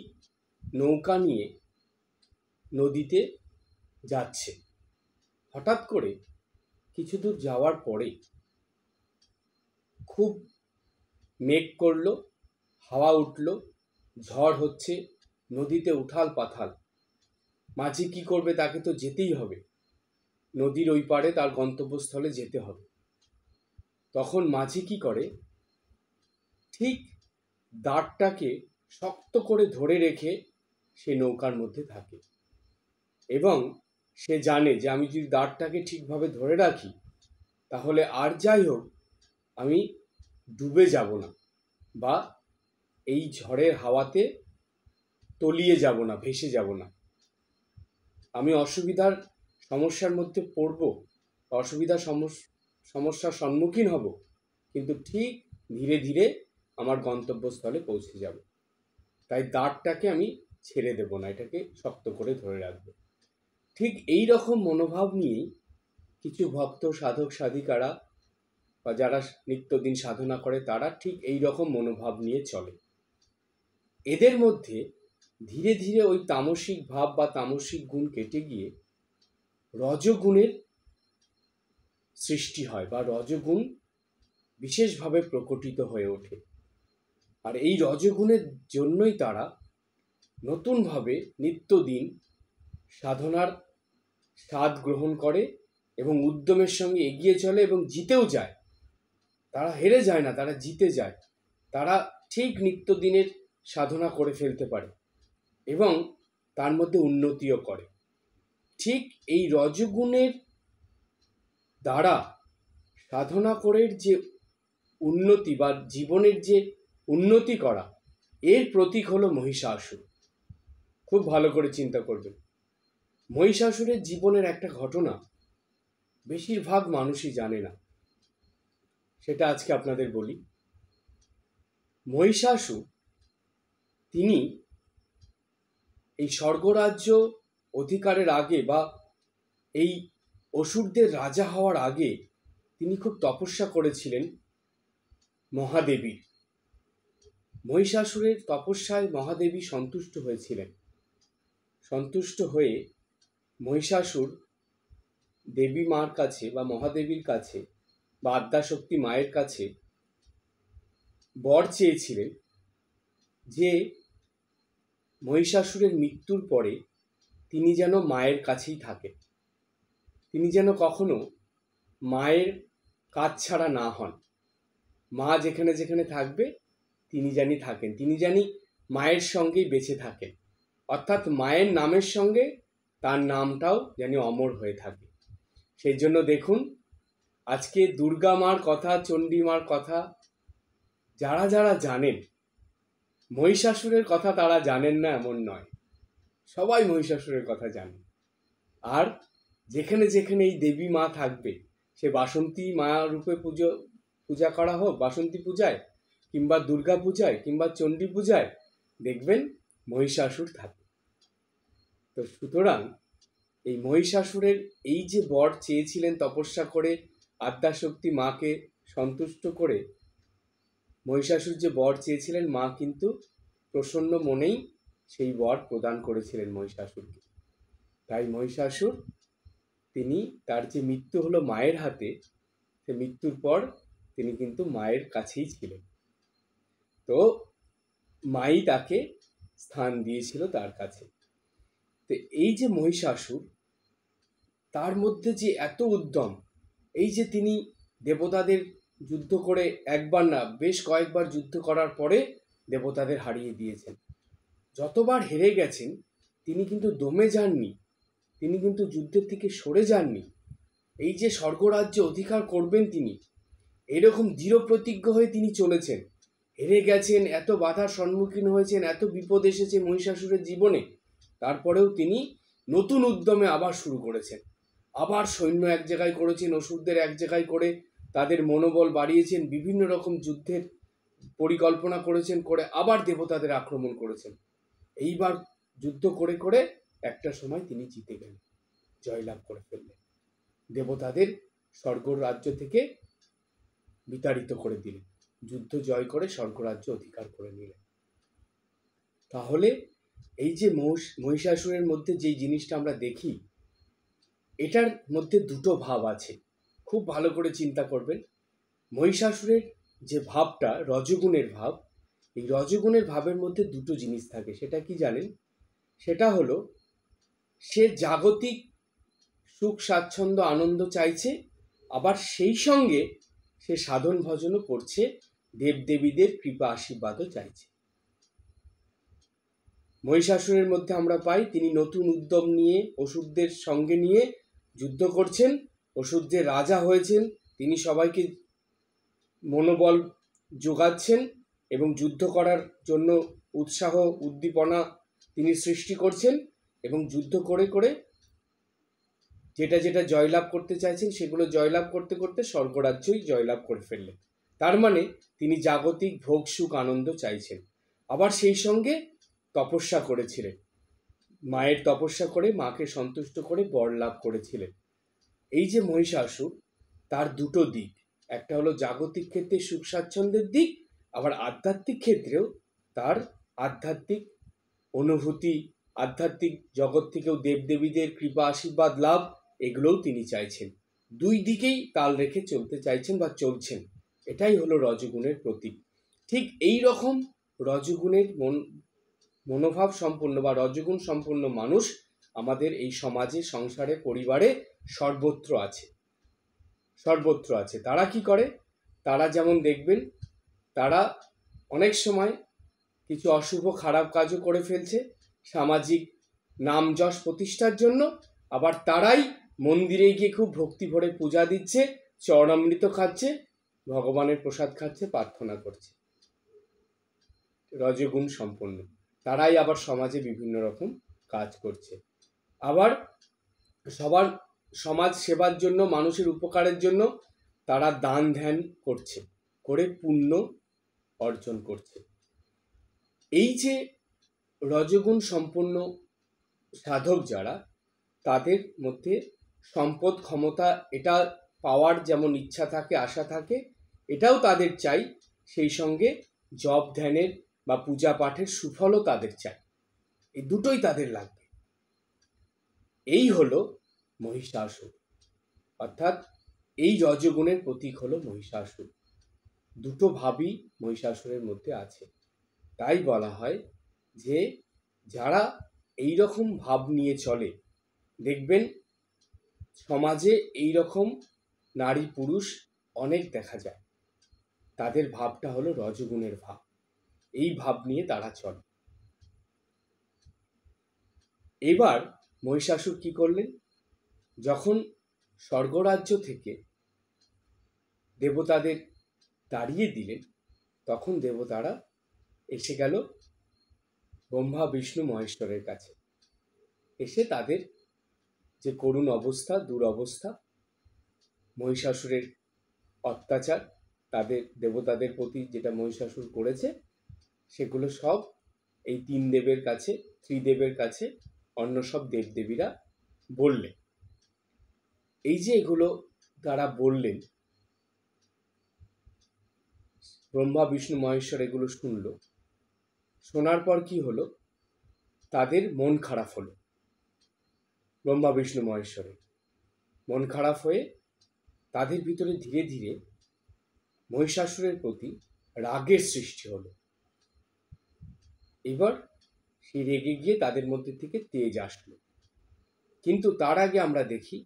নৌকা নিয়ে নদীতে যাচ্ছে, হঠাৎ করে কিছু দূর যাওয়ার পরে খুব মেঘ করলো, হাওয়া উঠলো, ঝড় হচ্ছে, নদীতে উথাল পাথাল। মাঝি কি করবে? তাকে তো যেতেই হবে, নদীর ওই পারে তার গন্তব্যস্থলে যেতে হবে। তখন মাঝি কি করে? ঠিক দাঁড়টাকে শক্ত করে ধরে রেখে সে নৌকার মধ্যে থাকে, এবং সে জানে যে আমি যদি দাঁড়টাকে ঠিকভাবে ধরে রাখি তাহলে আর যাই হোক আমি ডুবে যাব না, বা এই ঝড়ের হাওয়াতে তলিয়ে যাব না, ভেসে যাব না। আমি সমস্যার মধ্যে পড়ব, সমস্যার সম্মুখীন হব, কিন্তু ঠিক ধীরে ধীরে আমার গন্তব্যস্থলে পৌঁছে যাব। তাই দাঁড়টাকে আমি ছেড়ে দেব না, এটাকে শক্ত করে ধরে রাখবো। ঠিক এই রকম মনোভাব নিয়েই কিছু ভক্ত সাধক সাধিকারা বা যারা নিত্যদিন সাধনা করে তারা ঠিক এই রকম মনোভাব নিয়ে চলে। এদের মধ্যে ধীরে ধীরে ওই তামসিক ভাব বা তামসিক গুণ কেটে গিয়ে রজগুণের সৃষ্টি হয়, বা রজগুণ বিশেষভাবে প্রকটিত হয়ে ওঠে। আর এই রজগুণের জন্যই তারা নতুনভাবে নিত্যদিন সাধনার স্বাদ গ্রহণ করে এবং উদ্যমের সঙ্গে এগিয়ে চলে এবং জিতেও যায়। তারা হেরে যায় না, তারা জিতে যায়। তারা ঠিক নিত্যদিনের সাধনা করে ফেলতে পারে এবং তার মধ্যে উন্নতিও করে। ঠিক এই রজগুণের দ্বারা সাধনা করে যে উন্নতি বা জীবনের যে উন্নতি করা, এর প্রতীক হলো মহিষাসুর। খুব ভালো করে চিন্তা করবেন। মহিষাসুরের জীবনের একটা ঘটনা বেশিরভাগ মানুষই জানে না, সেটা আজকে আপনাদের বলি। মহিষাসুর তিনি এই স্বর্গরাজ্য অধিকারের আগে বা এই অসুরদের রাজা হওয়ার আগে তিনি খুব তপস্যা করেছিলেন মহাদেবী। মহিষাসুরের তপস্যায় মহাদেবী সন্তুষ্ট হয়েছিলেন। সন্তুষ্ট হয়ে মহিষাসুর দেবী মার কাছে বা মহাদেবীর কাছে বা আদ্যাশক্তি মায়ের কাছে বর চেয়েছিলেন যে মহিষাসুরের মৃত্যুর পরে তিনি যেন মায়ের কাছেই থাকেন, তিনি যেন কখনো মায়ের কাছ ছাড়া না হন। মা যেখানে যেখানে থাকবে তিনি জানি থাকেন, তিনি জানি মায়ের সঙ্গেই বেঁচে থাকেন, অর্থাৎ মায়ের নামের সঙ্গে তার নামটাও যেন অমর হয়ে থাকে। সেই জন্য দেখুন আজকে দুর্গা মার কথা, চণ্ডী মার কথা যারা যারা জানেন, মহিষাসুরের কথা তারা জানেন না এমন নয়, সবাই মহিষাসুরের কথা জানেন। আর যেখানে যেখানে এই দেবী মা থাকবে, সে বাসন্তী মা রূপে পূজা করা হোক, বাসন্তী পূজায় কিংবা দুর্গা পূজায় কিংবা চণ্ডী পূজায়, দেখবেন মহিষাসুর থাকে। তো সুতরাং এই মহিষাসুরের এই যে বর চেয়েছিলেন তপস্যা করে আদ্যাশক্তি মাকে সন্তুষ্ট করে, মহিষাসুর যে বর চেয়েছিলেন মা কিন্তু প্রসন্ন মনেই সেই বর প্রদান করেছিলেন মহিষাসুরকে। তাই মহিষাসুর তিনি তার যে মৃত্যু হলো মায়ের হাতে, সে মৃত্যুর পর তিনি কিন্তু মায়ের কাছেই ছিলেন। তো মাই তাকে স্থান দিয়েছিল তার কাছে। তো এই যে মহিষাসুর, তার মধ্যে যে এত উদ্যম, এই যে তিনি দেবতাদের যুদ্ধ করে একবার না বেশ কয়েকবার যুদ্ধ করার পরে দেবতাদের হারিয়ে দিয়েছেন। যতবার হেরে গেছেন তিনি কিন্তু দমে যাননি, তিনি কিন্তু যুদ্ধের থেকে সরে যাননি। এই যে স্বর্গরাজ্য অধিকার করবেন তিনি, এরকম দৃঢ় প্রতিজ্ঞ হয়ে তিনি চলেছেন। হেরে গেছেন, এত বাধার সম্মুখীন হয়েছেন, এত বিপদ এসেছে মহিষাসুরের জীবনে, তারপরেও তিনি নতুন উদ্যমে আবার শুরু করেছেন। আবার সৈন্য এক জায়গায় করেছেন, অসুরদের এক জায়গায় করে তাদের মনোবল বাড়িয়েছেন, বিভিন্ন রকম যুদ্ধের পরিকল্পনা করেছেন, করে আবার দেবতাদের আক্রমণ করেছেন। এইবার যুদ্ধ করে করে একটা সময় তিনি জিতে গেলেন, জয়লাভ করে ফেললেন, দেবতাদের স্বর্গরাজ্য থেকে বিতাড়িত করে দিলেন, যুদ্ধ জয় করে স্বর্গরাজ্য অধিকার করে নিলেন। তাহলে এই যে মহিষাসুরের মধ্যে যেই জিনিসটা আমরা দেখি, এটার মধ্যে দুটো ভাব আছে, খুব ভালো করে চিন্তা করবেন। মহিষাসুরের যে ভাবটা রজগুণের ভাব, এই রজগুণের ভাবের মধ্যে দুটো জিনিস থাকে। সেটা কি জানেন? সেটা হলো সে জাগতিক সুখ স্বাচ্ছন্দ্য আনন্দ চাইছে, আবার সেই সঙ্গে সে সাধন ভজনও করছে, দেবদেবীদের কৃপা আশীর্বাদও চাইছে। মহিষাসুরের মধ্যে আমরা পাই তিনি নতুন উদ্যম নিয়ে অসুরদের সঙ্গে নিয়ে যুদ্ধ করছেন, অসুরদের রাজা হয়েছেন, তিনি সবাইকে মনোবল যোগাচ্ছেন এবং যুদ্ধ করার জন্য উৎসাহ উদ্দীপনা তিনি সৃষ্টি করছেন, এবং যুদ্ধ করে করে যেটা যেটা জয়লাভ করতে চাইছেন সেগুলো জয়লাভ করতে করতে স্বর্গরাজ্যই জয়লাভ করে ফেললেন। তার মানে তিনি জাগতিক ভোগ সুখ আনন্দ চাইছেন। আবার সেই সঙ্গে তপস্যা করেছিলেন, মায়ের তপস্যা করে মাকে সন্তুষ্ট করে বর লাভ করেছিলেন। এই যে মহিষাসুর, তার দুটো দিক, একটা হলো জাগতিক ক্ষেত্রে সুখ স্বাচ্ছন্দ্যের দিক, আবার আধ্যাত্মিক ক্ষেত্রেও তার আধ্যাত্মিক অনুভূতি, আধ্যাত্মিক জগৎ থেকেও দেবদেবীদের কৃপা আশীর্বাদ লাভ, এগুলোও তিনি চাইছেন। দুই দিকেই তাল রেখে চলতে চাইছেন বা চলছেন। এটাই হলো রজগুণের প্রতীক। ঠিক এই রকম রজগুণের মনোভাব সম্পন্ন বা রজগুণ সম্পন্ন মানুষ আমাদের এই সমাজে, সংসারে, পরিবারে সর্বত্র আছে, সর্বত্র আছে। তারা কি করে? তারা যেমন দেখবেন, তারা অনেক সময় কিছু অশুভ খারাপ কাজও করে ফেলছে সামাজিক নাম যশ প্রতিষ্ঠার জন্য, আবার তারাই মন্দিরে গিয়ে খুব ভক্তি ভরে পূজা দিচ্ছে, চরণামৃত খাচ্ছে, ভগবানের প্রসাদ খাচ্ছে, প্রার্থনা করছে। রজগুণ সম্পন্ন তারাই আবার সমাজে বিভিন্ন রকম কাজ করছে, আবার সবার সমাজ সেবার জন্য, মানুষের উপকারের জন্য তারা দান ধ্যান করছে, করে পুণ্য অর্জন করছে। এই যে রজগুণ সম্পন্ন সাধক যারা, তাদের মধ্যে সম্পদ ক্ষমতা এটা পাওয়ার যেমন ইচ্ছা থাকে, আশা থাকে, এটাও তাদের চাই, সেই সঙ্গে জপ ধ্যানের বা পূজা পাঠের সুফলও তাদের চাই। এই দুটোই তাদের লাগবে। এই হলো মহিষাসুর, অর্থাৎ এই রজগুণের প্রতীক হলো মহিষাসুর। দুটো ভাবই মহিষাসুরের মধ্যে আছে। তাই বলা হয় যে যারা এই রকম ভাব নিয়ে চলে, দেখবেন সমাজে এই রকম নারী পুরুষ অনেক দেখা যায়, তাদের ভাবটা হলো রজগুণের ভাব, এই ভাব নিয়ে তারা চলে। এবার মহিষাসুর কি করলেন? যখন স্বর্গরাজ্য থেকে দেবতাদের তাড়িয়ে দিলেন, তখন দেবতারা এসে গেল ব্রহ্মা বিষ্ণু মহেশ্বরের কাছে। এসে তাদের যে করুণ অবস্থা, দুরবস্থা, মহিষাসুরের অত্যাচার, তাদের দেবতাদের প্রতি যেটা মহিষাসুর করেছে, সেগুলো সব এই তিন দেবের কাছে, ত্রিদেবের কাছে অন্য সব দেবদেবীরা বললেন। এই যে এগুলো তারা বললেন, ব্রহ্মা বিষ্ণু মহেশ্বর এগুলো শুনল। শোনার পর কি হলো, তাদের মন খারাপ হলো। ব্রহ্মা বিষ্ণু মহেশ্বরের মন খারাপ হয়ে তাদের ভিতরে ধীরে ধীরে মহিষাসুরের প্রতি রাগের সৃষ্টি হলো। এবার সেই রেগে গিয়ে তাদের মধ্যে থেকে তেজ আসলো। কিন্তু তার আগে আমরা দেখি,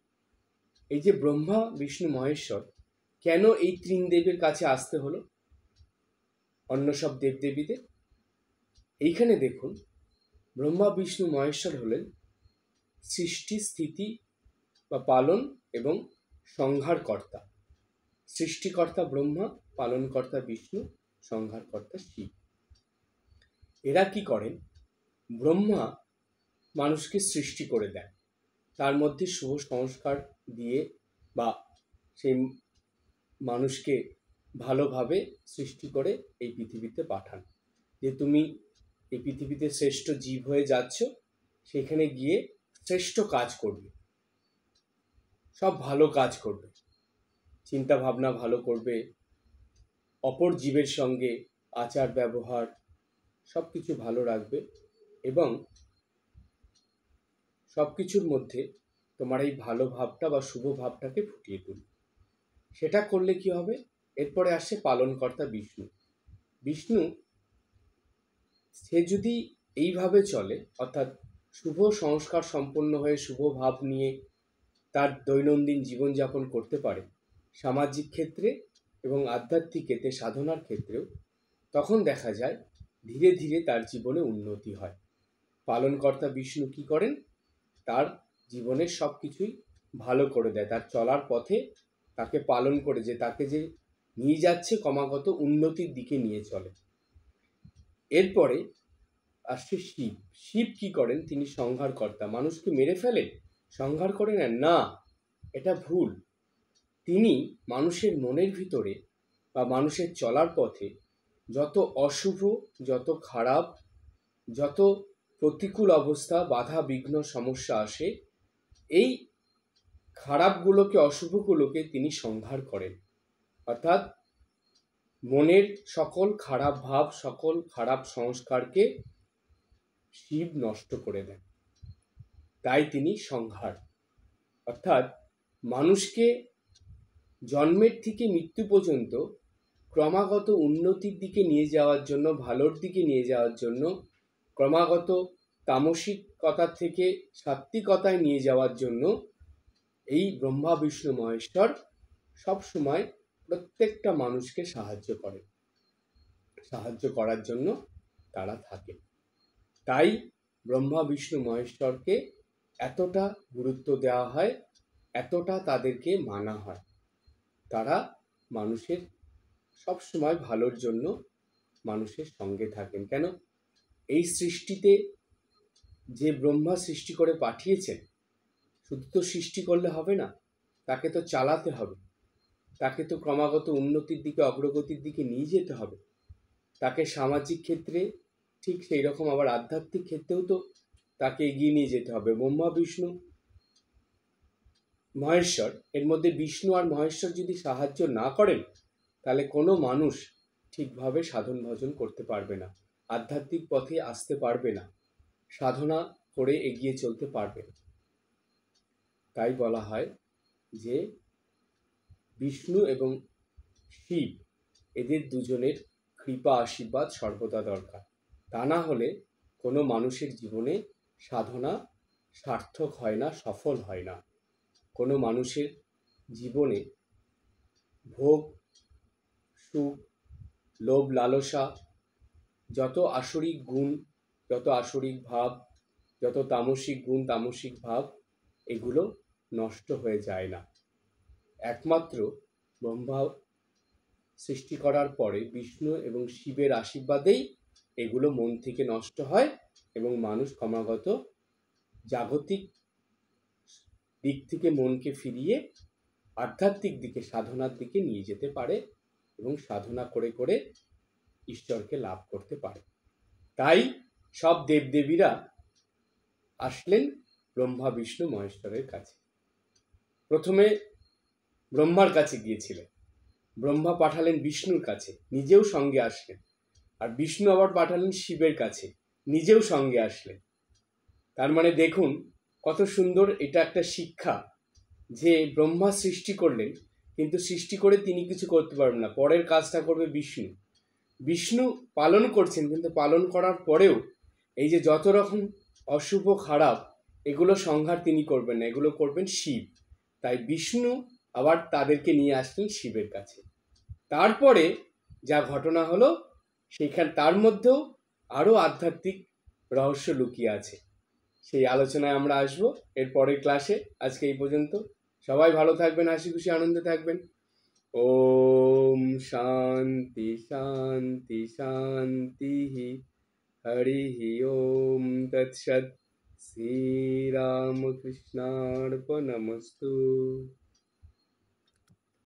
এই যে ব্রহ্মা বিষ্ণু মহেশ্বর কেন এই তিন দেবের কাছে আসতে হলো অন্য সব দেবদেবীদের? এইখানে দেখুন, ব্রহ্মা বিষ্ণু মহেশ্বর হলেন সৃষ্টি, স্থিতি বা পালন এবং সংহারকর্তা। সৃষ্টিকর্তা ব্রহ্মা, পালনকর্তা বিষ্ণু, সংহারকর্তা শিব। এরা কি করেন, ব্রহ্মা মানুষকে সৃষ্টি করে দেন, তার মধ্যে শুভ সংস্কার দিয়ে বা সেই মানুষকে ভালোভাবে সৃষ্টি করে এই পৃথিবীতে পাঠান, যে তুমি এই পৃথিবীতে শ্রেষ্ঠ জীব হয়ে যাচ্ছ, সেখানে গিয়ে শ্রেষ্ঠ কাজ করবে, সব ভালো কাজ করবে, চিন্তা ভাবনা ভালো করবে, অপর জীবের সঙ্গে আচার ব্যবহার সব কিছু ভালো রাখবে এবং সব কিছুর মধ্যে তোমার এই ভালো ভাবটা বা শুভ ভাবটাকে ফুটিয়ে তুলবে। সেটা করলে কি হবে, এরপরে আসে পালনকর্তা বিষ্ণু। বিষ্ণু সে যদি এইভাবে চলে, অর্থাৎ শুভ সংস্কার সম্পন্ন হয়ে শুভ ভাব নিয়ে তার দৈনন্দিন জীবনযাপন করতে পারে, সামাজিক ক্ষেত্রে এবং আধ্যাত্মিক ক্ষেত্রে, সাধনার ক্ষেত্রেও, তখন দেখা যায় ধীরে ধীরে তার জীবনে উন্নতি হয়। পালনকর্তা বিষ্ণু কি করেন, তার জীবনের সব কিছুই ভালো করে দেয়, তার চলার পথে তাকে পালন করে, যে তাকে যে নিয়ে যাচ্ছে ক্রমাগত উন্নতির দিকে নিয়ে চলে। এরপরে আসছে শিব। শিব কি করেন, তিনি সংহারকর্তা। মানুষকে মেরে ফেলেন, সংহার করে নেন না, এটা ভুল। তিনি মানুষের মনের ভিতরে বা মানুষের চলার পথে যত অশুভ, যত খারাপ, যত প্রতিকূল অবস্থা, বাধা বিঘ্ন, সমস্যা আসে, এই খারাপগুলোকে, অশুভগুলোকে তিনি সংহার করেন। অর্থাৎ মনের সকল খারাপ ভাব, সকল খারাপ সংস্কারকে শিব নষ্ট করে দেন, তাই তিনি সংহার। অর্থাৎ মানুষকে জন্মের থেকে মৃত্যু পর্যন্ত ক্রমাগত উন্নতির দিকে নিয়ে যাওয়ার জন্য, ভালোর দিকে নিয়ে যাওয়ার জন্য, ক্রমাগত তামসিকতা থেকে সাত্ত্বিকতায় নিয়ে যাওয়ার জন্য এই ব্রহ্মা বিষ্ণু মহেশ্বর সবসময় প্রত্যেকটা মানুষকে সাহায্য করে, সাহায্য করার জন্য তারা থাকে। তাই ব্রহ্মা বিষ্ণু মহেশ্বরকে এতটা গুরুত্ব দেওয়া হয়, এতটা তাদেরকে মানা হয়। তারা মানুষের সবসময় ভালোর জন্য মানুষের সঙ্গে থাকেন। কেন, এই সৃষ্টিতে যে ব্রহ্মা সৃষ্টি করে পাঠিয়েছেন, শুধু তো সৃষ্টি করলে হবে না, তাকে তো চালাতে হবে, তাকে তো ক্রমাগত উন্নতির দিকে, অগ্রগতির দিকে নিয়ে যেতে হবে। তাকে সামাজিক ক্ষেত্রে ঠিক সেই রকম আবার আধ্যাত্মিক ক্ষেত্রেও তো তাকে এগিয়ে নিয়ে যেতে হবে। ব্রহ্মা বিষ্ণু মহেশ্বর, এর মধ্যে বিষ্ণু আর মহেশ্বর যদি সাহায্য না করেন, তাহলে কোনো মানুষ ঠিকভাবে সাধন ভজন করতে পারবে না, আধ্যাত্মিক পথে আসতে পারবে না, সাধনা করে এগিয়ে চলতে পারবে না। তাই বলা হয় যে বিষ্ণু এবং শিব, এদের দুজনের কৃপা আশীর্বাদ সর্বদা দরকার। তা না হলে কোনো মানুষের জীবনে সাধনা সার্থক হয় না, সফল হয় না। কোনো মানুষের জীবনে ভোগ, সুখ, লোভ, লালসা, যত আসরিক গুণ, যত আসরিক ভাব, যত তামসিক গুণ, তামসিক ভাব, এগুলো নষ্ট হয়ে যায় না। একমাত্র ব্রহ্মা সৃষ্টি করার পরে বিষ্ণু এবং শিবের আশীর্বাদেই এগুলো মন থেকে নষ্ট হয় এবং মানুষ ক্রমাগত জাগতিক দিক থেকে মনকে ফিরিয়ে আধ্যাত্মিক দিকে, সাধনার দিকে নিয়ে যেতে পারে এবং সাধনা করে করে ঈশ্বরকে লাভ করতে পারে। তাই সব দেবদেবীরা আসলেন ব্রহ্মা বিষ্ণু মহেশ্বরের কাছে। প্রথমে ব্রহ্মার কাছে গিয়েছিলেন, ব্রহ্মা পাঠালেন বিষ্ণুর কাছে, নিজেও সঙ্গে আসলেন, আর বিষ্ণু আবার পাঠালেন শিবের কাছে, নিজেও সঙ্গে আসলেন। তার মানে দেখুন কত সুন্দর, এটা একটা শিক্ষা যে ব্রহ্মা সৃষ্টি করলেন, কিন্তু সৃষ্টি করে তিনি কিছু করতে পারবেন না, পরের কাজটা করবে বিষ্ণু। বিষ্ণু পালন করছেন, কিন্তু পালন করার পরেও এই যে যত রকম অশুভ খারাপ এগুলো সংহার তিনি করবেন না, এগুলো করবেন শিব। তাই বিষ্ণু আবার তাদেরকে নিয়ে আসলেন শিবের কাছে। তারপরে যা ঘটনা হলো তার মধ্যেও আরো আধ্যাত্মিক রহস্য লুকিয়ে আছে, সেই আলোচনায় আমরা আসবো এর পরের ক্লাসে। আজকে এই পর্যন্ত, সবাই ভালো থাকবেন, হাসি খুশি আনন্দে থাকবেন। ওম শান্তি শান্তি শান্তি। হরি ওম তৎসৎ। শ্রীরামকৃষ্ণার্পণমস্তু।